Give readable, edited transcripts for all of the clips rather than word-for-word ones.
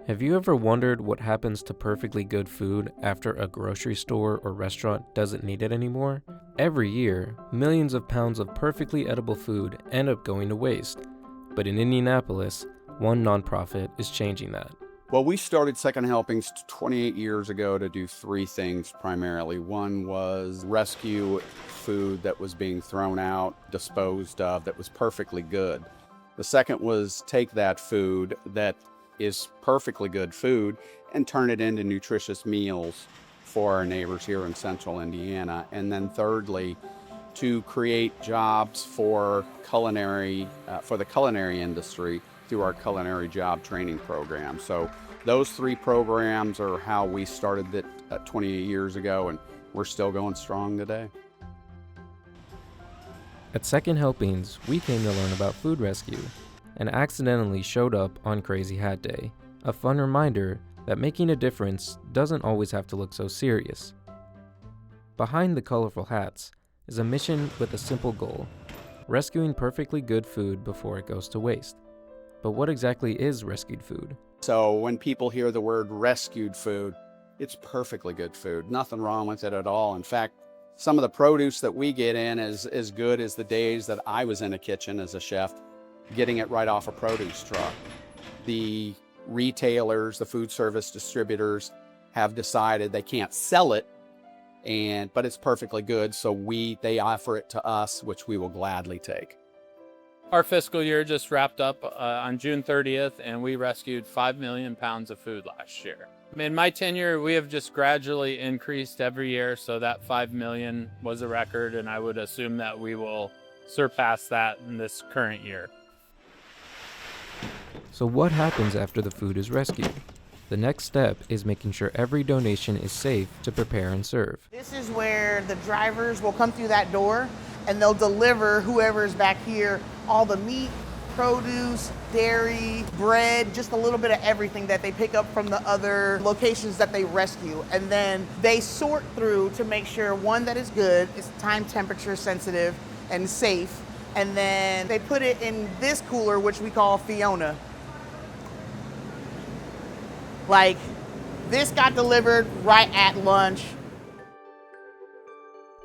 Have you ever wondered what happens to perfectly good food after a grocery store or restaurant doesn't need it anymore? Every year, millions of pounds of perfectly edible food end up going to waste. But in Indianapolis, one nonprofit is changing that. Well, we started Second Helpings 28 years ago to do three things primarily. One was rescue food that was being thrown out, disposed of, that was perfectly good. The second was take that food that is perfectly good food and turn it into nutritious meals for our neighbors here in central Indiana. And then thirdly, to create jobs for the culinary industry through our culinary job training program. So those three programs are how we started it 28 years ago, and we're still going strong today. At Second Helpings, we came to learn about food rescue and accidentally showed up on Crazy Hat Day, a fun reminder that making a difference doesn't always have to look so serious. Behind the colorful hats is a mission with a simple goal: rescuing perfectly good food before it goes to waste. But what exactly is rescued food? So when people hear the word rescued food, it's perfectly good food. Nothing wrong with it at all. In fact, some of the produce that we get in is as good as the days that I was in a kitchen as a chef, getting it right off a produce truck. The retailers, the food service distributors have decided they can't sell it, but it's perfectly good, so they offer it to us, which we will gladly take. Our fiscal year just wrapped up on June 30th, and we rescued 5 million pounds of food last year. In my tenure, we have just gradually increased every year, so that 5 million was a record, and I would assume that we will surpass that in this current year. So what happens after the food is rescued? The next step is making sure every donation is safe to prepare and serve. This is where the drivers will come through that door and they'll deliver whoever's back here all the meat, produce, dairy, bread, just a little bit of everything that they pick up from the other locations that they rescue. And then they sort through to make sure one that is good, is time temperature sensitive and safe. And then they put it in this cooler, which we call Fiona. Like, this got delivered right at lunch.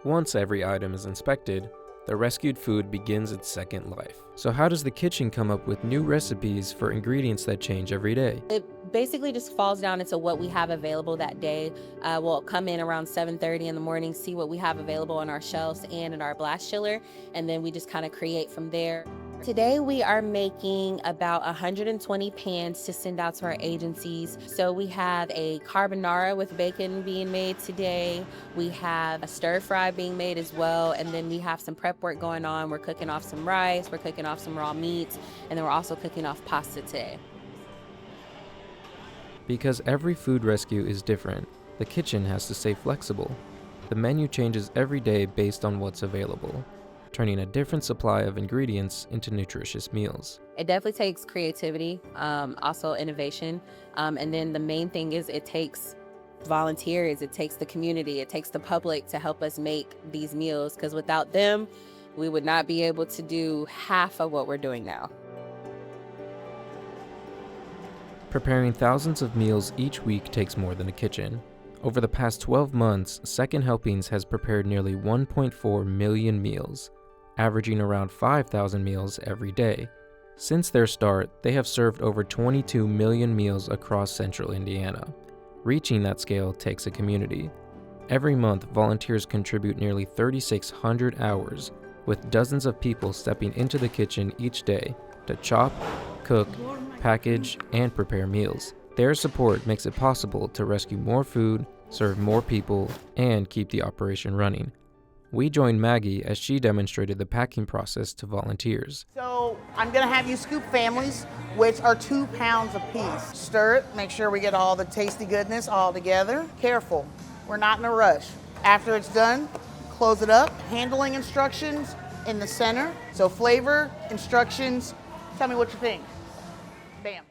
Once every item is inspected, the rescued food begins its second life. So how does the kitchen come up with new recipes for ingredients that change every day? It basically just falls down into what we have available that day. We'll come in around 7:30 in the morning, see what we have available on our shelves and in our blast chiller, and then we just kind of create from there. Today we are making about 120 pans to send out to our agencies. So we have a carbonara with bacon being made today. We have a stir fry being made as well. And then we have some prep work going on. We're cooking off some rice, we're cooking off some raw meats, and then we're also cooking off pasta today. Because every food rescue is different, the kitchen has to stay flexible. The menu changes every day based on what's available, turning a different supply of ingredients into nutritious meals. It definitely takes creativity, also innovation. And then the main thing is it takes volunteers, it takes the community, it takes the public to help us make these meals, because without them, we would not be able to do half of what we're doing now. Preparing thousands of meals each week takes more than a kitchen. Over the past 12 months, Second Helpings has prepared nearly 1.4 million meals, averaging around 5,000 meals every day. Since their start, they have served over 22 million meals across central Indiana. Reaching that scale takes a community. Every month, volunteers contribute nearly 3,600 hours, with dozens of people stepping into the kitchen each day to chop, cook, package, and prepare meals. Their support makes it possible to rescue more food, serve more people, and keep the operation running. We joined Maggie as she demonstrated the packing process to volunteers. So I'm gonna have you scoop families, which are 2 pounds a piece. Stir it, make sure we get all the tasty goodness all together. Careful, we're not in a rush. After it's done, close it up. Handling instructions in the center. So flavor, instructions, tell me what you think. Bam.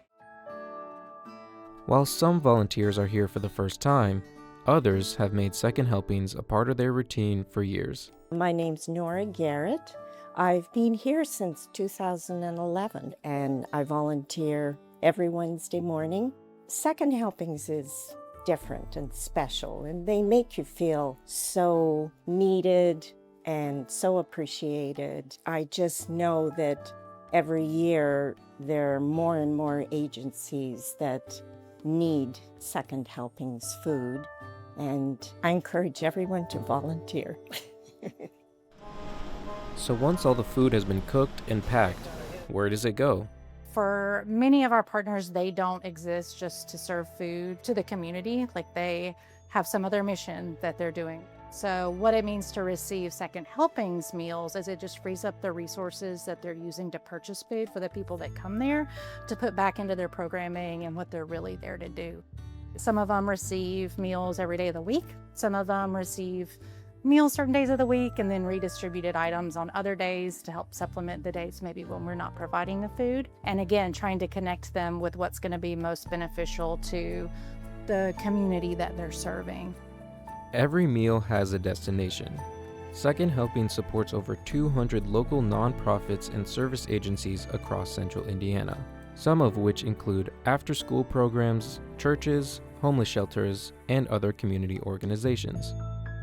While some volunteers are here for the first time, others have made Second Helpings a part of their routine for years. My name's Nora Garrett. I've been here since 2011, and I volunteer every Wednesday morning Second helpings is different and special, and they make you feel so needed and so appreciated. I just know that every year there are more and more agencies that need second helpings food, and I encourage everyone to volunteer. So once all the food has been cooked and packed, where does it go? For many of our partners, they don't exist just to serve food to the community. Like, they have some other mission that they're doing. So what it means to receive second helpings meals is it just frees up the resources that they're using to purchase food for the people that come there to put back into their programming and what they're really there to do. Some of them receive meals every day of the week. Some of them receive meals certain days of the week and then redistributed items on other days to help supplement the days maybe when we're not providing the food. And again, trying to connect them with what's going to be most beneficial to the community that they're serving. Every meal has a destination. Second Helping supports over 200 local nonprofits and service agencies across central Indiana, some of which include after-school programs, churches, homeless shelters, and other community organizations.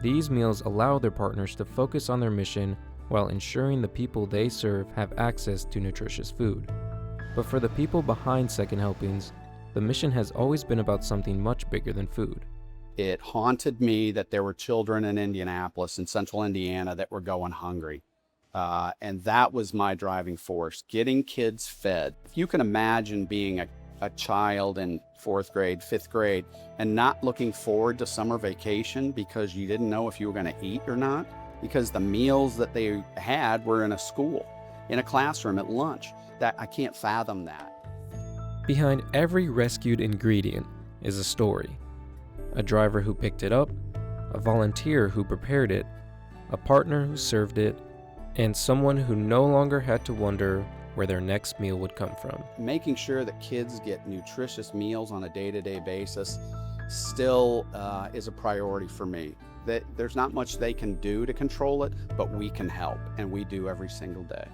These meals allow their partners to focus on their mission while ensuring the people they serve have access to nutritious food. But for the people behind Second Helpings, the mission has always been about something much bigger than food. It haunted me that there were children in Indianapolis, in central Indiana, that were going hungry. And that was my driving force, getting kids fed. If you can imagine being a child in 4th grade, 5th grade, and not looking forward to summer vacation because you didn't know if you were going to eat or not, because the meals that they had were in a school, in a classroom, at lunch. That I can't fathom that. Behind every rescued ingredient is a story. A driver who picked it up, a volunteer who prepared it, a partner who served it, and someone who no longer had to wonder where their next meal would come from. Making sure that kids get nutritious meals on a day-to-day basis still is a priority for me. That there's not much they can do to control it, but we can help, and we do every single day.